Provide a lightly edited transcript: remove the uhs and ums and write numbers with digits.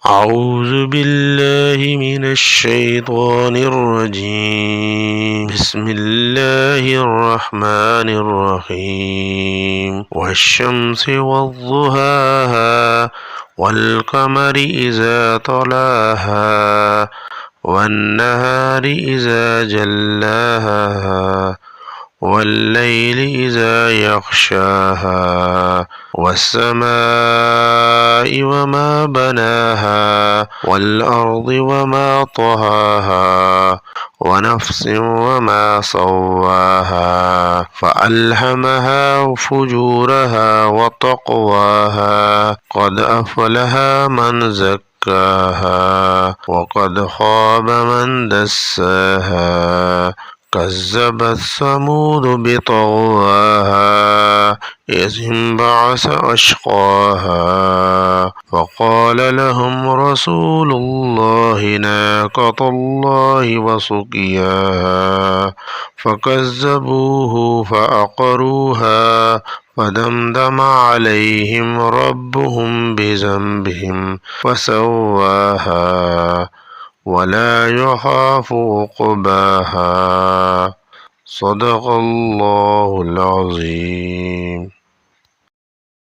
أعوذ بالله من الشيطان الرجيم. بسم الله الرحمن الرحيم. والشمس وضحاها والقمر إذا طلاها والنهار إذا جلاها والليل إذا يغشاها والسماء وما بناها والأرض وما طهاها ونفس وما سواها فألهمها فجورها وتقواها قد أفلح من زكاها وقد خاب من دساها كذبت ثمود بطغواها إذ انبعث أشقاها فقال لهم رسول الله ناقة الله وسقياها فكذبوه فعقروها فدمدم عليهم ربهم بذنبهم فسواها ولا يخاف عقباها. صدق الله العظيم.